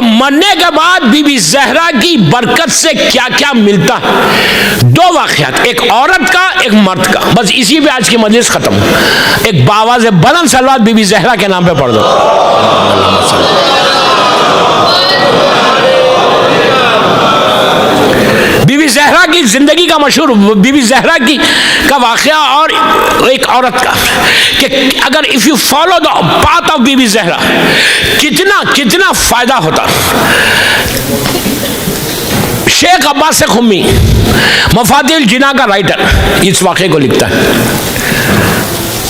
तो मरने के बाद बीबी ज़हरा की बरकत से क्या क्या मिलता है। दो वाक़यात, एक औरत का एक मर्द का, बस इसी पे आज की मजलिस खत्म। एक बावाज़ बुलंद सलवात बीबी ज़हरा के नाम पे पढ़ दो। बीबी ज़हरा की जिंदगी का मशहूर, बीबी ज़हरा की का वाक़या और एक औरत का, कि अगर if you follow the path of Bibi Zahra कितना कितना फायदा होता। शेख अब्बास खुम्मी मफातिल जिना का राइटर इस वाक़े को लिखता है।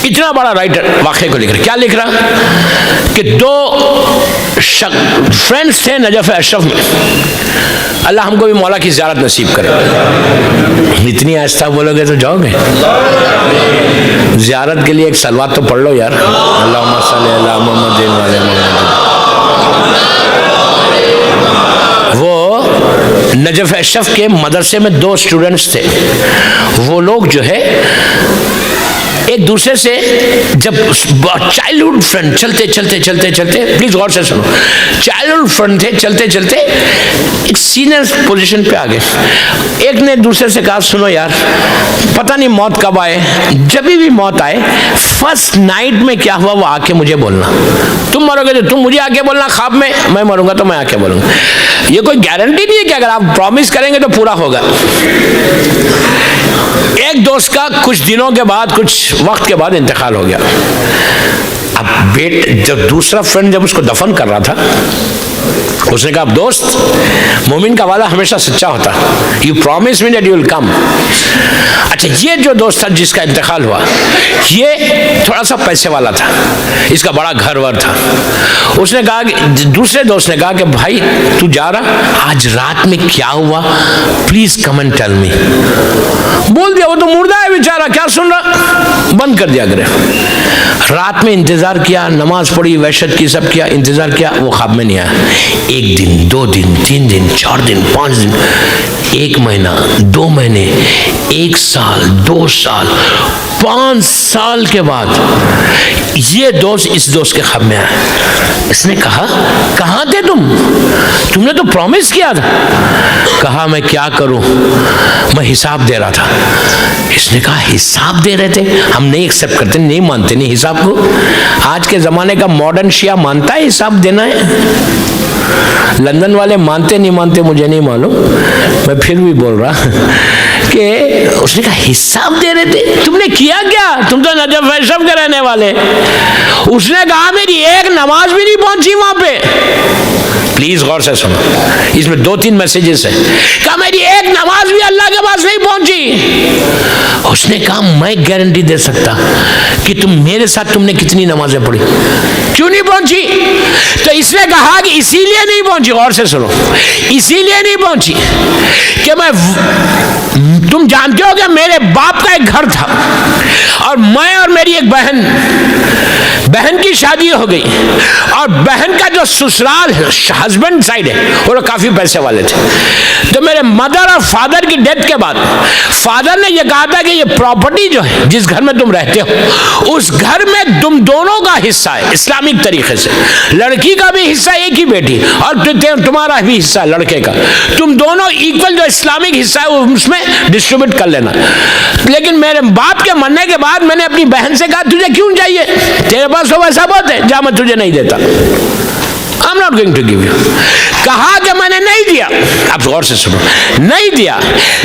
इतना बड़ा राइटर वाक़े को लिख रहा, क्या लिख रहा कि दो फ्रेंड्स थे नजफ अशरफ में। अल्लाह हमको भी मौला की ज़ियारत नसीब करे। इतनी आहिस्ता बोलोगे तो जाओगे। ज़ियारत के लिए एक सलवात तो पढ़ लो यार। अल्लाहुम्मा सल्ली अला मुहम्मद व अला मुहम्मद। वो नजफ अशरफ के मदरसे में दो स्टूडेंट्स थे। वो लोग जो है एक दूसरे से जब चाइल्डहुड फ्रेंड चलते चलते चलते चलते, प्लीज गौर से सुनो, चाइल्डहुड फ्रेंड थे, चलते चलते एक सीनियर पोजीशन पे आ गए। एक ने दूसरे से कहा सुनो यार, पता नहीं मौत कब आए, जब भी मौत आए फर्स्ट नाइट में क्या हुआ वो आके मुझे बोलना। तुम मरोगे तो तुम मुझे आके बोलना ख्वाब में, मैं मरूंगा तो मैं आके बोलूंगा। ये कोई गारंटी नहीं है कि अगर आप प्रॉमिस करेंगे तो पूरा होगा। एक दोस्त का कुछ दिनों के बाद, कुछ वक्त के बाद इंतकाल हो गया। अब जब दूसरा फ्रेंड जब उसको दफन कर रहा था, उसने कहा दोस्त, मोमिन का वादा हमेशा सच्चा होता, you promise me that you will come. अच्छा, ये जो दोस्त था जिसका इंतकाल हुआ, ये थोड़ा सा पैसे वाला था, इसका बड़ा घर वर था। उसने कहा कि दूसरे दोस्त ने कहा कि भाई तू जा रहा, आज रात में क्या हुआ, please come and tell me. बोल दिया, वो तो मुर्दा है बेचारा, क्या सुन रहा, बंद कर दिया करे। रात में इंतजार किया, नमाज पढ़ी, वहशत की, सब किया, इंतजार किया, वो ख्वाब में नहीं आया। एक दिन, 2 दिन, 3 दिन, 4 दिन, 5 दिन, 1 महीना, 2 महीने, 1 साल, 2 साल, 5 साल के बाद ये दोस्त इस दोस्त के ख्वाब में आया। इसने कहा कहाँ थे तुमने तो प्रॉमिस किया था। कहा मैं क्या करूं, मैं हिसाब दे रहा था। इसने कहा हिसाब दे रहे थे, हम नहीं एक्सेप्ट करते, नहीं मानते नहीं हिसाब को। आज के जमाने का मॉडर्न शिया मानता है हिसाब देना है। लंदन वाले मानते नहीं मानते मुझे नहीं मालूम, मैं फिर भी बोल रहा कि उसने कहा हिसाब दे रहे थे, तुमने किया क्या, तुम तो नजफ अशरफ के रहने वाले। उसने कहा मेरी एक नमाज भी नहीं पहुंची वहां पे। प्लीज गौर से सुनो, इसमें 2-3 मैसेजेस हैं। कहा मेरी एक नमाज भी अल्लाह के पास नहीं पहुंची। उसने कहा मैं गारंटी दे सकता कि तुम मेरे साथ तुमने कितनी नमाजें पढ़ी, क्यों नहीं पहुंची। तो इसने कहा कि इसीलिए नहीं पहुंची, गौर से सुनो, इसीलिए नहीं पहुंची कि तुम जानते हो कि मेरे बाप का एक घर था और मैं और मेरी एक बहन की शादी हो गई, और बहन का जो ससुराल है, हस्बैंड साइड है, वो लोग काफी पैसे वाले थे। तो मेरे मदर और फादर की डेथ के बाद फादर ने यह कहा था कि ये प्रॉपर्टी जो है जिस घर में तुम रहते हो, उस घर में तुम दोनों का हिस्सा है इस्लामिक तरीके से। लड़की का भी हिस्सा एक ही बेटी, और तुम्हारा भी हिस्सा लड़के का, तुम दोनों इक्वल जो इस्लामिक हिस्सा है उसमें डिस्ट्रीब्यूट कर लेना। लेकिन मेरे बाप के मरने के बाद मैंने अपनी बहन से कहा तुझे क्यों चाहिए, तेरे पास तो वैसा बहुत है, जा मैं तुझे नहीं देता, I'm not going to give you। कहा कि मैंने नहीं दिया। आप गौर से सुनो, नहीं दिया।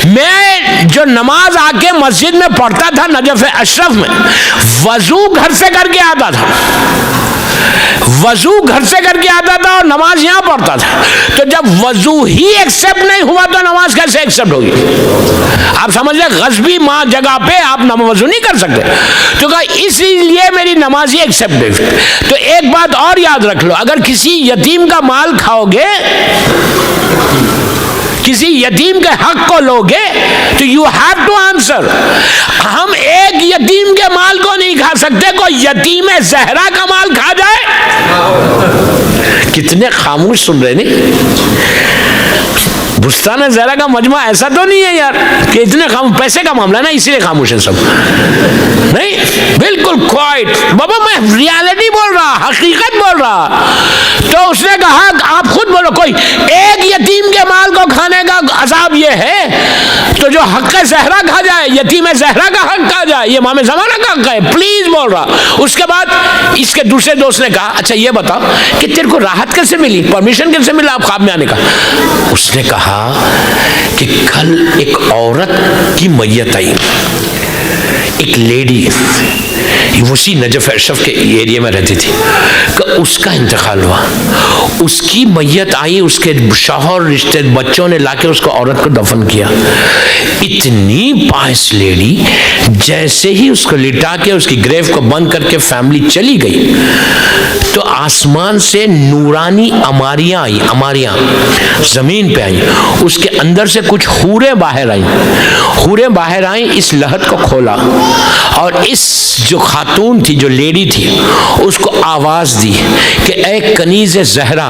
मैं जो नमाज आके मस्जिद में पढ़ता था नजफ अशरफ में, वजू घर से करके आता था, वजू घर से करके आता था और नमाज यहां पढ़ता था। तो जब वजू ही एक्सेप्ट नहीं हुआ तो नमाज कैसे एक्सेप्ट होगी। आप समझ लें, गज़बी माँ जगह पे आप वजू नहीं कर सकते। तो कहा इसीलिए मेरी नमाज ही एक्सेप्ट नहीं। तो एक बात और याद रख लो, अगर किसी यतीम का माल खाओगे, किसी यतीम के हक को लोगे, तो यू हैव टू आंसर। हम एक यतीम के माल को नहीं खा सकते, कोई यतीम ज़हरा का माल खा जाए। कितने खामोश सुन रहे नहीं। बुस्तान ज़हरा का मजमा ऐसा तो नहीं है यार कि इतने पैसे का मामला ना इसीलिए खामोश है सब, नहीं, बिल्कुल क्वाइट। बाबा मैं रियलिटी बोल रहा, हकीकत बोल रहा। तो उसने कहा आप खुद बोलो कोई एक यतीम के माल को खाने का अजाब ये है, तो जो हक ज़हरा खा जाए, यतीम ज़हरा का हक खा जाए, ये इमाम ज़माना का हक है, प्लीज बोल रहा। उसके बाद इसके दूसरे दोस्त ने कहा अच्छा ये बता कि तेरे को राहत कैसे मिली, परमिशन कैसे मिला आप ख्वाब में आने का? उसने कहा कि कल एक औरत की मैयत आई, एक लेडी उसी नजफ अशरफ के एरिया में रहती थी, उसका इंतकाल हुआ, उसकी मैयत आई, उसके शौहर रिश्ते बच्चों ने लाके उसको औरत को दफन किया। इतनी पायस लेडी, जैसे ही उसको लिटा के उसकी ग्रेव को बंद करके फैमिली चली गई तो आसमान से नूरानी अमारियां आई, अमारियां जमीन पे आई, उसके अंदर से कुछ हूरें बाहर आई, हूरें बाहर आई, इस लहद को खोला और इस जो खातून थी, जो लेडी थी, उसको आवाज दी कि ए कनीज़ ज़हरा,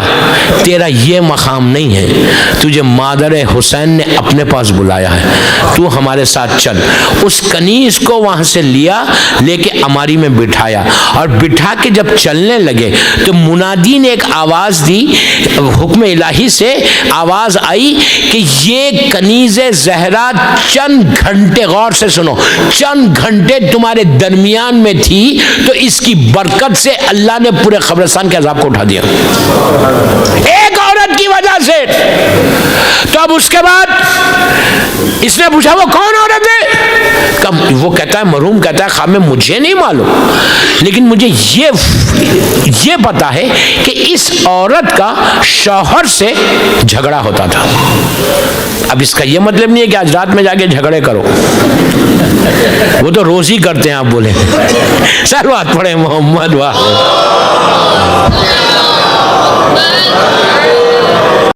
तेरा ये मकाम नहीं है, तुझे मादर हुसैन ने अपने पास बुलाया है, तू हमारे साथ चल। उस कनीज़ को वहां से लिया, लेके अमारी में बिठाया और बिठा के जब चलने लगे तो मुनादी ने एक आवाज दी, हुक्म इलाही से आवाज आई कि ये कनीज़ ज़हरा चंद घंटे, गौर से सुनो, चंद घंटे तुम्हारे दरमियान में थी, तो इसकी बरकत से अल्लाह ने पूरे कब्रिस्तान के अजाब को उठा दिया, एक औरत की वजह से। तो अब उसके बाद इसने पूछा वो कौन औरत है? कब वो कहता है, मरहूम कहता है ख्वाब में मुझे नहीं मालूम, लेकिन मुझे ये पता है कि इस औरत का शौहर से झगड़ा होता था। अब इसका यह मतलब नहीं है कि आज रात में जाके झगड़े करो, वो तो रोज ही करते हैं। आप बोले सर बात पढ़े मोहम्मद वाह।